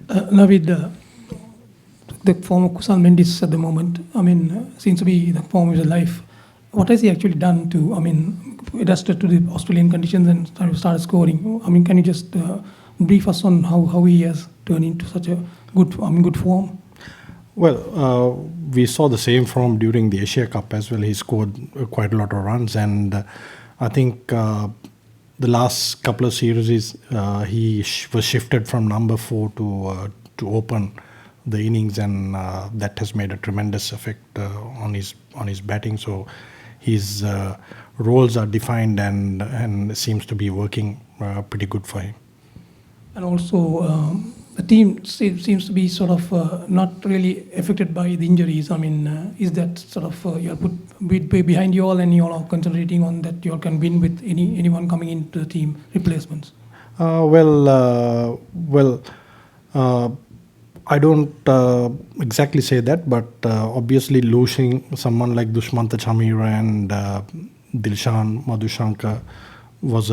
Navid, the form of Kusal Mendes at the moment, seems to be the form of his life. What has he actually done to, adjusted to the Australian conditions and started scoring? Can you just brief us on how he has turned into such a good form? Well, we saw the same form during the Asia Cup as well. He scored quite a lot of runs, and I think the last couple of series he was shifted from number 4 to open the innings, and that has made a tremendous effect on his batting. So his roles are defined and seems to be working pretty good for him. And also, the team seems to be sort of not really affected by the injuries. Is that sort of you're put behind you all, and you all are concentrating on that you all can win with anyone coming into the team replacements? I don't exactly say that, but obviously losing someone like Dushmanta Chamira and Dilshan Madhushankar was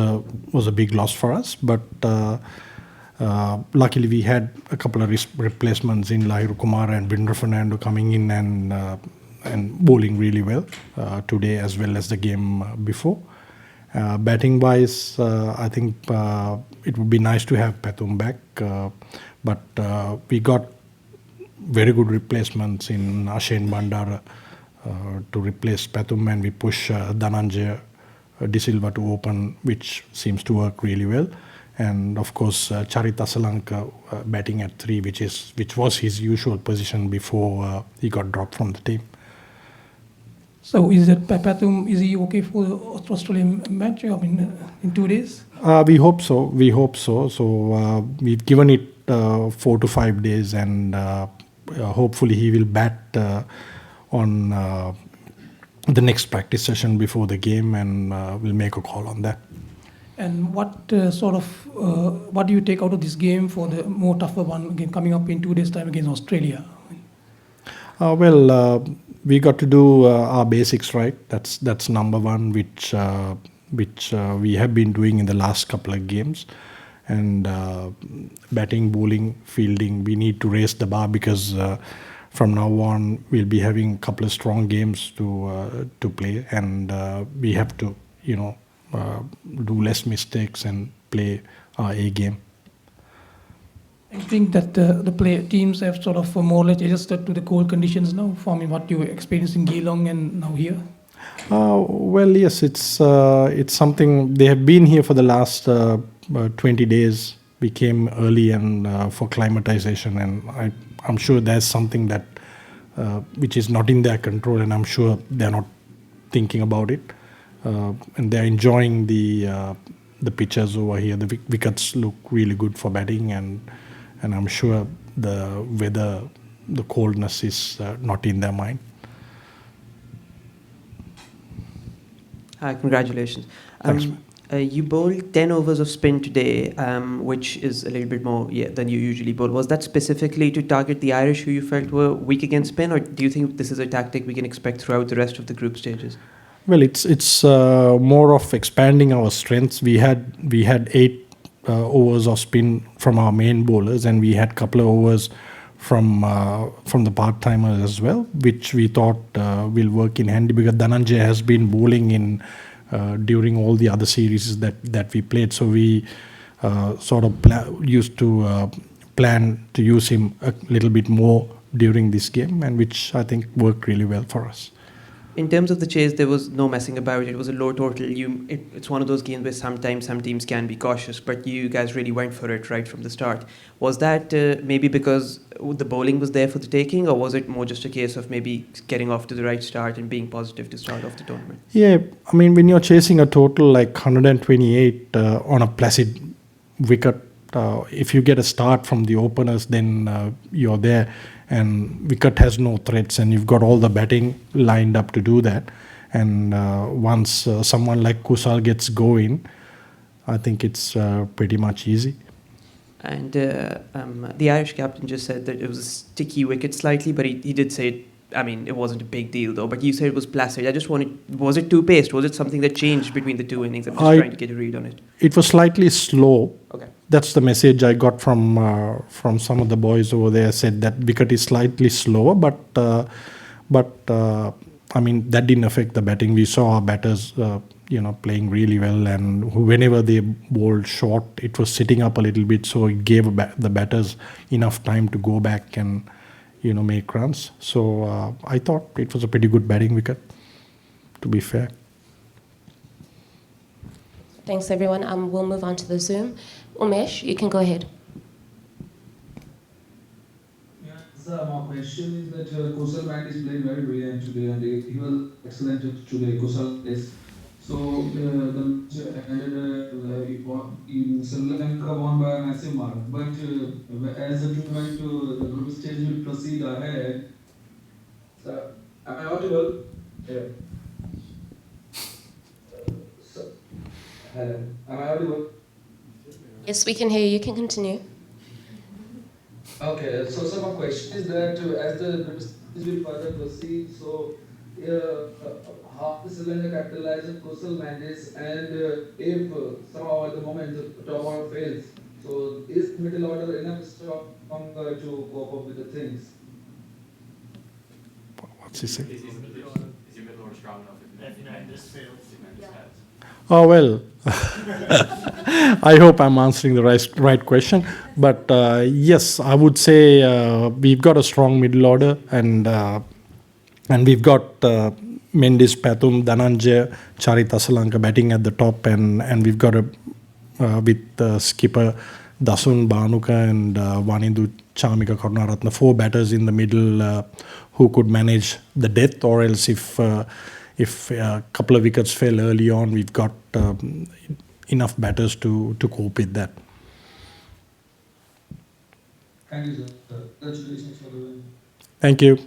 a big loss for us. But luckily we had a couple of replacements in Lahiru Kumar and Binder Fernando coming in and bowling really well today as well as the game before. Batting wise, I think it would be nice to have Pathum back, but we got very good replacements in Ashane Bandara to replace Pathum, and we push Dhananjay De Silva to open, which seems to work really well. And of course, Charita Salanka batting at 3, which was his usual position before he got dropped from the team. So is that Pathum, is he okay for the Australian match in 2 days? We hope so. So we've given it 4 to 5 days, and hopefully he will bat on the next practice session before the game, and we'll make a call on that. And what what do you take out of this game for the more tougher one again coming up in 2 days' time against Australia? We got to do our basics right. That's number one, which we have been doing in the last couple of games. And batting, bowling, fielding, we need to raise the bar, because from now on we'll be having a couple of strong games to play, and we have to do less mistakes and play our A game. I think that the teams have sort of more or less adjusted to the cold conditions now, from what you experienced in Geelong and now here. Yes, it's something they have been here for the last 20 days. We came early and for climatization, and I'm sure there's something that which is not in their control, and I'm sure they're not thinking about it, and they're enjoying the pitches over here. The wickets look really good for batting, and I'm sure the weather, the coldness is not in their mind. Hi, congratulations. Thanks. You bowled 10 overs of spin today, which is a little bit more than you usually bowl. Was that specifically to target the Irish, who you felt were weak against spin, or do you think this is a tactic we can expect throughout the rest of the group stages? Well, it's more of expanding our strengths. We had 8 overs of spin from our main bowlers, and we had a couple of overs from the part-timers as well, which we thought will work in handy, because Dhananjay has been bowling in during all the other series that we played. So we sort of used to plan to use him a little bit more during this game, and which I think worked really well for us. In terms of the chase, there was no messing about. It was a low total. It's one of those games where sometimes some teams can be cautious, but you guys really went for it right from the start. Was that maybe because the bowling was there for the taking, or was it more just a case of maybe getting off to the right start and being positive to start off the tournament? Yeah, when you're chasing a total like 128 on a placid wicket, if you get a start from the openers, then you're there. And wicket has no threats, and you've got all the batting lined up to do that. And once someone like Kusal gets going, I think it's pretty much easy. And the Irish captain just said that it was a sticky wicket slightly, but he did say it wasn't a big deal though. But you said it was placid. I just was it two-paced? Was it something that changed between the two innings? I'm just trying to get a read on it. It was slightly slow. Okay. that's the message I got from some of the boys over there. Said that wicket is slightly slower, but I mean that didn't affect the batting. We saw our batters, playing really well, and whenever they bowled short, it was sitting up a little bit, so it gave the batters enough time to go back and make runs. So I thought it was a pretty good batting wicket, to be fair. Thanks, everyone. We'll move on to the Zoom. Umesh, you can go ahead. Yeah, so my question is that Kusal Mendes is playing very brilliant today, and he was excellent today. Kusal is. So the match ended. Sri Lanka won by a massive margin. But as the tournament, the group stage will proceed ahead. So, am I audible? Yeah. Hello. Am I audible? Yes, we can hear you. You can continue. Okay, so my question is that as the business will further proceed, so how the Sri Lanka capitalizes Kusal Mendes, and if somehow at the moment the top order fails, so is middle order enough strong to cope up with the things? What's he saying? Is your middle order strong enough if Mendes fails? Oh, well, I hope I'm answering the right question. But yes, I would say we've got a strong middle order, and we've got Mendes, Pathum, Dhananjaya, Charith Asalanka batting at the top, and we've got with skipper Dasun Bhanuka and Vanindu Chamika Karunaratne, 4 batters in the middle who could manage the death, or else if a couple of wickets fell early on, we've got enough batters to cope with that. Thank you, sir. Congratulations for the win. Thank you.